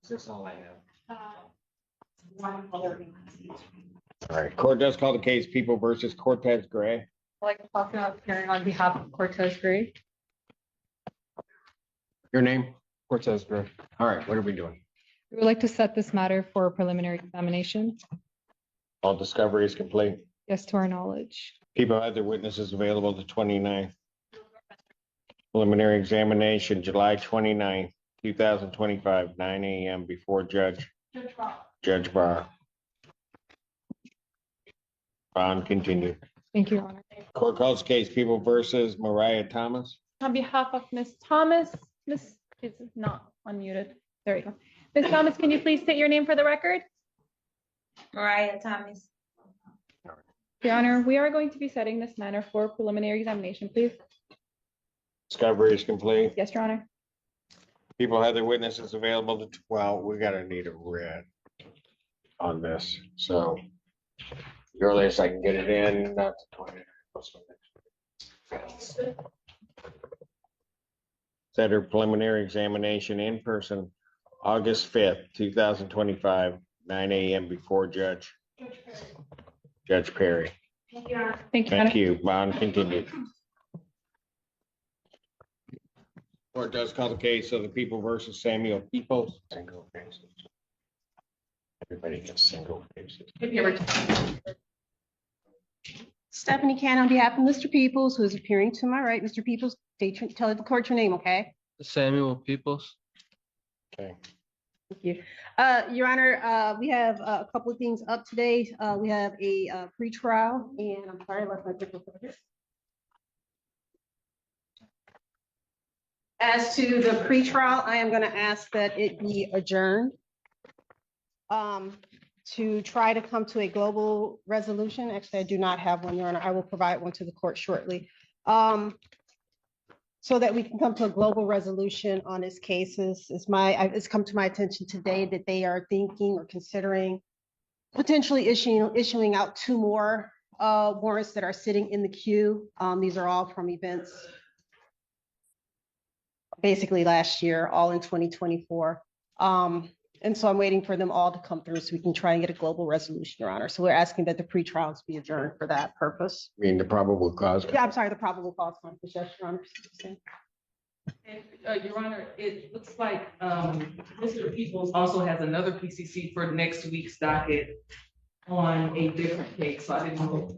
That's all I have. One other. All right, court does call the case People versus Cortez Gray. I'd like to talk about hearing on behalf of Cortez Gray. Your name? Cortez Gray. All right, what are we doing? We would like to set this matter for a preliminary examination. All discovery is complete. Yes, to our knowledge. People have their witnesses available the 29th. Preliminary examination, July 29th, 2025, 9 a.m. before Judge Barr. Bond continued. Thank you, Your Honor. Court calls case People versus Mariah Thomas. On behalf of Ms. Thomas, Ms. is not unmuted. There you go. Ms. Thomas, can you please state your name for the record? Mariah Thomas. Your Honor, we are going to be setting this matter for preliminary examination, please. Discovery is complete. Yes, Your Honor. People have their witnesses available to, well, we gotta need a writ on this, so the earliest I can get it in, not the 20th. Set her preliminary examination in person, August 5th, 2025, 9 a.m. before Judge Perry. Thank you, Your Honor. Thank you. Thank you. Bond continued. Court does call the case of the People versus Samuel Peoples. Single cases. Everybody gets single cases. Stephanie Can on behalf of Mr. Peoples, who is appearing to my right. Mr. Peoples, tell the court your name, okay? Samuel Peoples. Okay. Thank you. Your Honor, we have a couple of things up today. We have a pretrial, and I'm sorry, I left my paper for this. As to the pretrial, I am going to ask that it be adjourned to try to come to a global resolution. Actually, I do not have one, Your Honor. I will provide one to the court shortly. So that we can come to a global resolution on this case. It's come to my attention today that they are thinking or considering potentially issuing out 2 more warrants that are sitting in the queue. These are all from events basically last year, all in 2024. And so I'm waiting for them all to come through so we can try and get a global resolution, Your Honor. So we're asking that the pretrials be adjourned for that purpose. I mean, the probable cause. Yeah, I'm sorry, the probable cause conflict, yes, Your Honor. And, Your Honor, it looks like Mr. Peoples also has another PCC for next week's docket on a different case. So I didn't know.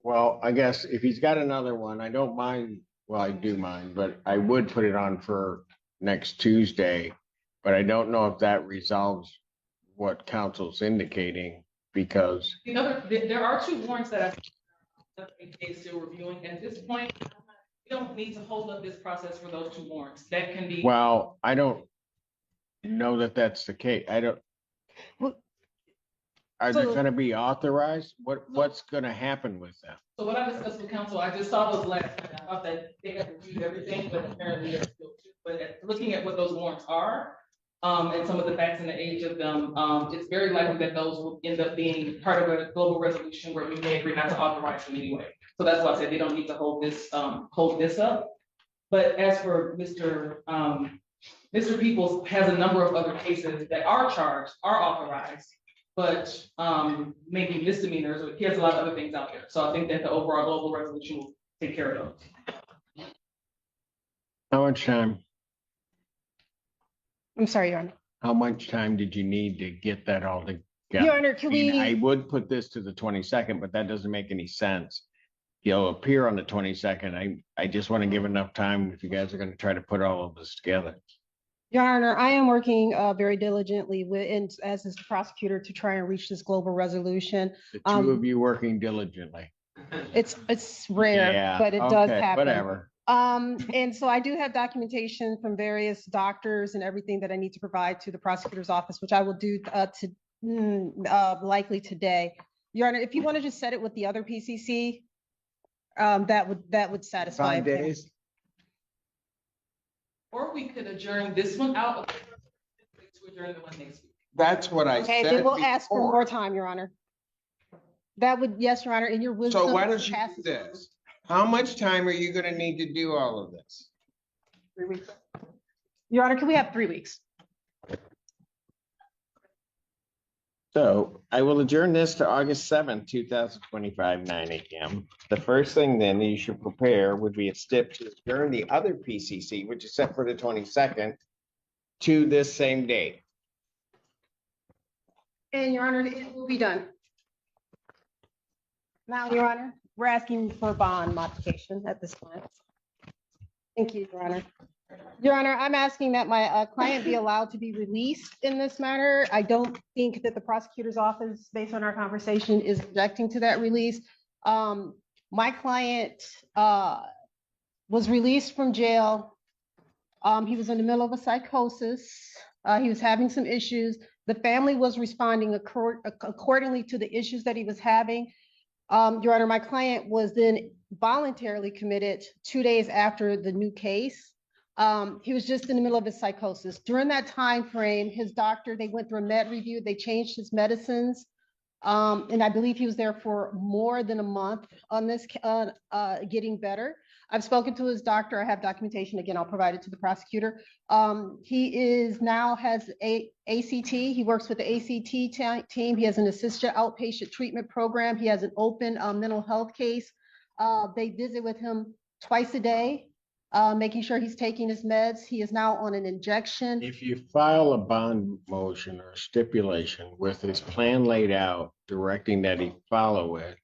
Well, I guess if he's got another one, I don't mind. Well, I do mind, but I would put it on for next Tuesday. But I don't know if that resolves what counsel's indicating because. There are 2 warrants that I'm still reviewing. At this point, we don't need to hold up this process for those 2 warrants. That can be. Well, I don't know that that's the case. I don't. Are they going to be authorized? What's going to happen with them? So what I discussed with counsel, I just saw those last night. I thought that they had reviewed everything, but apparently they're still 2. But looking at what those warrants are, and some of the facts and the age of them, it's very likely that those will end up being part of a global resolution where we may agree not to authorize them anyway. So that's why I said they don't need to hold this up. But as for Mr. Peoples has a number of other cases that are charged, are authorized, but maybe misdemeanors, or he has a lot of other things out there. So I think that the overall global resolution will take care of those. How much time? I'm sorry, Your Honor. How much time did you need to get that all together? Your Honor, can we? I would put this to the 22nd, but that doesn't make any sense. You'll appear on the 22nd. I just want to give enough time if you guys are going to try to put all of this together. Your Honor, I am working very diligently as is the prosecutor to try and reach this global resolution. The 2 of you working diligently. It's rare, Yeah, but it does happen. Whatever. And so I do have documentation from various doctors and everything that I need to provide to the prosecutor's office, which I will do likely today. Your Honor, if you want to just set it with the other PCC, that would satisfy. 5 days. Or we could adjourn this one out to adjourn the one next week. That's what I said. Okay, then we'll ask for more time, Your Honor. That would, yes, Your Honor, in your wisdom. So why don't you do this? How much time are you going to need to do all of this? 3 weeks. Your Honor, can we have 3 weeks? So I will adjourn this to August 7th, 2025, 9 a.m. The first thing then that you should prepare would be a stip to adjourn the other PCC, which is set for the 22nd, to this same date. And Your Honor, it will be done. Now, Your Honor, we're asking for bond modification at this point. Thank you, Your Honor. Your Honor, I'm asking that my client be allowed to be released in this matter. I don't think that the prosecutor's office, based on our conversation, is objecting to that release. My client was released from jail. He was in the middle of a psychosis. He was having some issues. The family was responding accordingly to the issues that he was having. Your Honor, my client was then voluntarily committed 2 days after the new case. He was just in the middle of his psychosis. During that time frame, his doctor, they went through a med review, they changed his medicines. And I believe he was there for more than a month on this, getting better. I've spoken to his doctor. I have documentation. Again, I'll provide it to the prosecutor. He now has ACT. He works with the ACT team. He has an assisted outpatient treatment program. He has an open mental health case. They visit with him twice a day, making sure he's taking his meds. He is now on an injection. If you file a bond motion or stipulation with his plan laid out, directing that he follow it,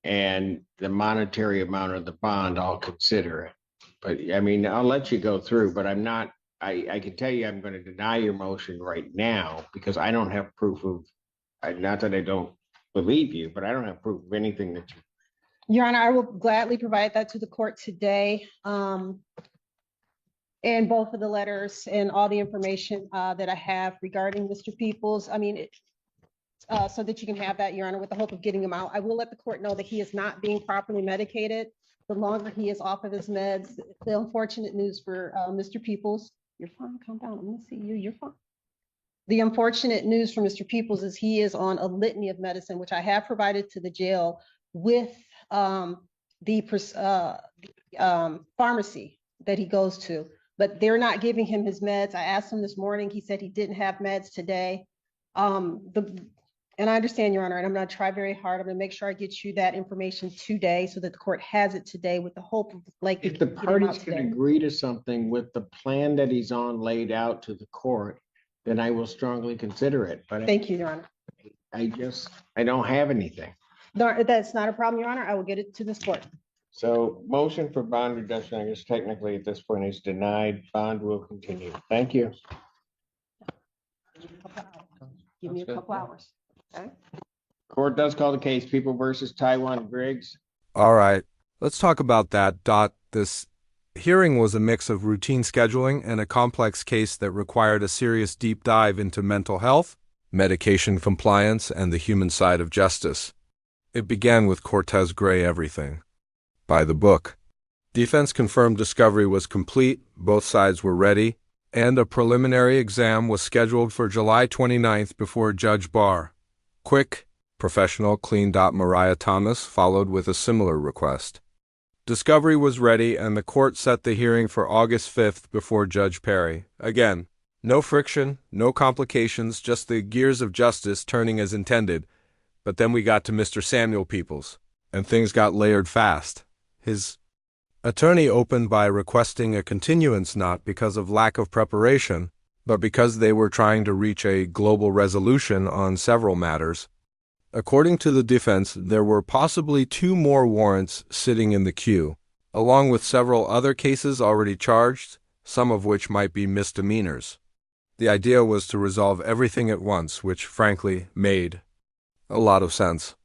and the monetary amount of the bond, I'll consider it. But I mean, I'll let you go through, but I'm not, I can tell you, I'm going to deny your motion right now because I don't have proof of, not that I don't believe you, but I don't have proof of anything that you. Your Honor, I will gladly provide that to the court today. And both of the letters and all the information that I have regarding Mr. Peoples. I mean, so that you can have that, Your Honor, with the hope of getting him out. I will let the court know that he is not being properly medicated. The longer he is off of his meds, the unfortunate news for Mr. Peoples. You're fine, calm down. I'm gonna see you. You're fine. The unfortunate news for Mr. Peoples is he is on a litany of medicine, which I have provided to the jail with the pharmacy that he goes to, but they're not giving him his meds. I asked him this morning. He said he didn't have meds today. And I understand, Your Honor, and I'm going to try very hard. I'm going to make sure I get you that information today so that the court has it today with the hope of like. If the parties can agree to something with the plan that he's on laid out to the court, then I will strongly consider it. But Thank you, Your Honor. I don't have anything. No, that's not a problem, Your Honor. I will get it to this court. So motion for bond reduction, I guess technically at this point is denied. Bond will continue. Thank you. Give me a couple hours. Okay. Court does call the case People versus Taiwan Griggs. All right, let's talk about that. This hearing was a mix of routine scheduling and a complex case that required a serious deep dive into mental health, medication compliance, and the human side of justice. It began with Cortez Gray everything. By the book. Defense confirmed discovery was complete, both sides were ready, and a preliminary exam was scheduled for July 29th before Judge Barr. Quick, professional, clean. Mariah Thomas followed with a similar request. Discovery was ready, and the court set the hearing for August 5th before Judge Perry. Again, no friction, no complications, just the gears of justice turning as intended. But then we got to Mr. Samuel Peoples, and things got layered fast. His attorney opened by requesting a continuance not because of lack of preparation, but because they were trying to reach a global resolution on several matters. According to the defense, there were possibly 2 more warrants sitting in the queue, along with several other cases already charged, some of which might be misdemeanors. The idea was to resolve everything at once, which, frankly, made a lot of sense.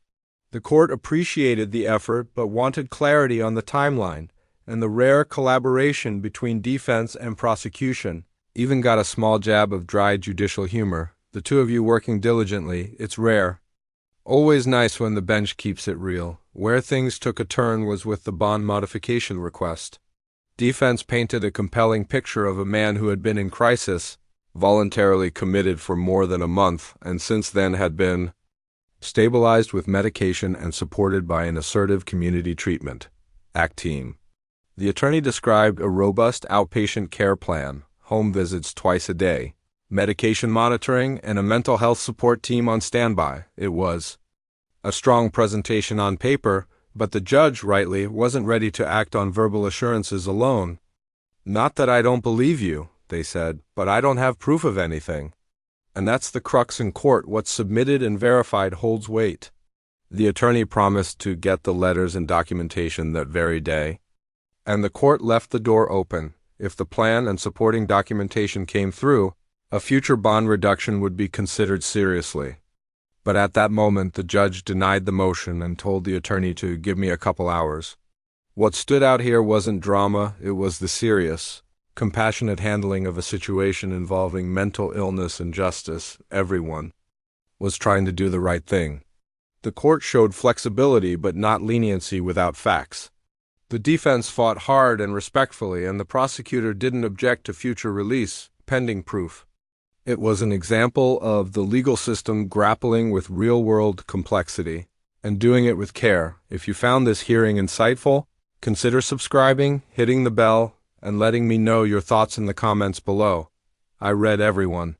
The court appreciated the effort but wanted clarity on the timeline, and the rare collaboration between defense and prosecution even got a small jab of dry judicial humor. The two of you working diligently, it's rare. Always nice when the bench keeps it real. Where things took a turn was with the bond modification request. Defense painted a compelling picture of a man who had been in crisis, voluntarily committed for more than a month, and since then had been stabilized with medication and supported by an assertive community treatment ACT team. The attorney described a robust outpatient care plan, home visits twice a day, medication monitoring, and a mental health support team on standby. It was a strong presentation on paper, but the judge, rightly, wasn't ready to act on verbal assurances alone. "Not that I don't believe you," they said, "but I don't have proof of anything." And that's the crux in court. What's submitted and verified holds weight. The attorney promised to get the letters and documentation that very day, and the court left the door open. If the plan and supporting documentation came through, a future bond reduction would be considered seriously. But at that moment, the judge denied the motion and told the attorney to give me a couple hours. What stood out here wasn't drama, it was the serious, compassionate handling of a situation involving mental illness and justice. Everyone was trying to do the right thing. The court showed flexibility but not leniency without facts. The defense fought hard and respectfully, and the prosecutor didn't object to future release, pending proof. It was an example of the legal system grappling with real-world complexity and doing it with care. If you found this hearing insightful, consider subscribing, hitting the bell, and letting me know your thoughts in the comments below. I read everyone.